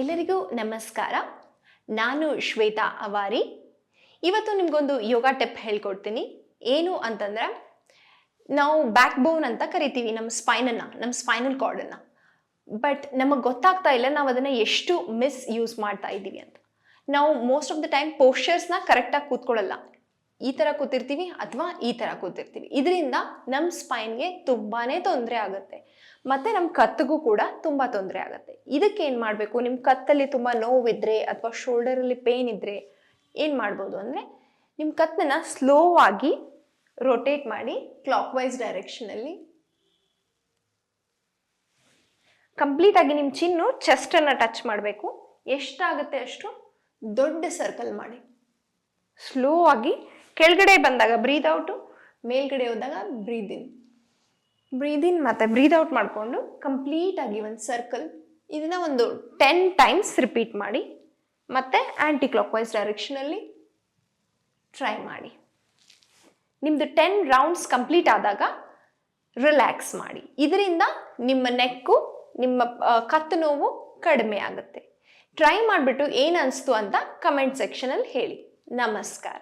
ಎಲ್ಲರಿಗೂ ನಮಸ್ಕಾರ. ನಾನು ಶ್ವೇತಾ ಅವಾರಿ. ಇವತ್ತು ನಿಮಗೊಂದು ಯೋಗ ಟಿಪ್ ಹೇಳ್ಕೊಡ್ತೀನಿ. ಏನು ಅಂತಂದ್ರೆ, ನಾವು ಬ್ಯಾಕ್ ಬೋನ್ ಅಂತ ಕರಿತೀವಿ ನಮ್ಮ ಸ್ಪೈನಲ್ ಕಾರ್ಡನ್ನು. ಬಟ್ ನಮಗೆ ಗೊತ್ತಾಗ್ತಾ ಇಲ್ಲ ನಾವು ಅದನ್ನು ಎಷ್ಟು ಯೂಸ್ ಮಾಡ್ತಾ ಇದ್ದೀವಿ ಅಂತ. ನಾವು ಮೋಸ್ಟ್ ಆಫ್ ದ ಟೈಮ್ ಪೋಸ್ಚರ್ಸ್ನ ಕರೆಕ್ಟಾಗಿ ಕೂತ್ಕೊಳ್ಳಲ್ಲ. ಈ ಥರ ಕೂತಿರ್ತೀವಿ ಅಥವಾ ಈ ಥರ ಕೂತಿರ್ತೀವಿ. ಇದರಿಂದ ನಮ್ಮ ಸ್ಪೈನ್ಗೆ ತುಂಬಾ ತೊಂದರೆ ಆಗುತ್ತೆ, ಮತ್ತು ನಮ್ಮ ಕತ್ತಿಗೂ ಕೂಡ ತುಂಬ ತೊಂದರೆ ಆಗುತ್ತೆ. ಇದಕ್ಕೆ ಏನು ಮಾಡಬೇಕು, ನಿಮ್ಮ ಕತ್ತಲ್ಲಿ ತುಂಬ ನೋವಿದ್ರೆ ಅಥವಾ ಶೋಲ್ಡರಲ್ಲಿ ಪೇನ್ ಇದ್ದರೆ ಏನು ಮಾಡ್ಬೋದು ಅಂದರೆ, ನಿಮ್ಮ ಕತ್ತನ್ನ ಸ್ಲೋ ಆಗಿ ರೊಟೇಟ್ ಮಾಡಿ ಕ್ಲಾಕ್ ವೈಸ್ ಡೈರೆಕ್ಷನಲ್ಲಿ ಕಂಪ್ಲೀಟಾಗಿ ನಿಮ್ಮ ಚಿನ್ನು ಚೆಸ್ಟನ್ನು ಟಚ್ ಮಾಡಬೇಕು. ಎಷ್ಟಾಗುತ್ತೆ ಅಷ್ಟು ದೊಡ್ಡ ಸರ್ಕಲ್ ಮಾಡಿ. ಸ್ಲೋ ಆಗಿ ಕೆಳಗಡೆ ಬಂದಾಗ ಬ್ರೀದ್ ಔಟು, ಮೇಲ್ಗಡೆ ಹೋದಾಗ ಬ್ರೀದ್ ಇನ್ ಮತ್ತು ಬ್ರೀದ್ ಔಟ್ ಮಾಡಿಕೊಂಡು ಕಂಪ್ಲೀಟಾಗಿ ಒಂದು ಸರ್ಕಲ್. ಇದನ್ನು ಒಂದು 10 ಟೈಮ್ಸ್ ರಿಪೀಟ್ ಮಾಡಿ ಮತ್ತು ಆ್ಯಂಟಿ ಕ್ಲಾಕ್ ವೈಸ್ ಡೈರೆಕ್ಷನಲ್ಲಿ ಟ್ರೈ ಮಾಡಿ. ನಿಮ್ಮದು 10 ರೌಂಡ್ಸ್ ಕಂಪ್ಲೀಟ್ ಆದಾಗ ರಿಲ್ಯಾಕ್ಸ್ ಮಾಡಿ. ಇದರಿಂದ ನಿಮ್ಮ ನೆಕ್ಕು, ನಿಮ್ಮ ಕತ್ತು ನೋವು ಕಡಿಮೆ ಆಗುತ್ತೆ. ಟ್ರೈ ಮಾಡಿಬಿಟ್ಟು ಏನು ಅನಿಸ್ತು ಅಂತ ಕಮೆಂಟ್ ಸೆಕ್ಷನಲ್ಲಿ ಹೇಳಿ. ನಮಸ್ಕಾರ.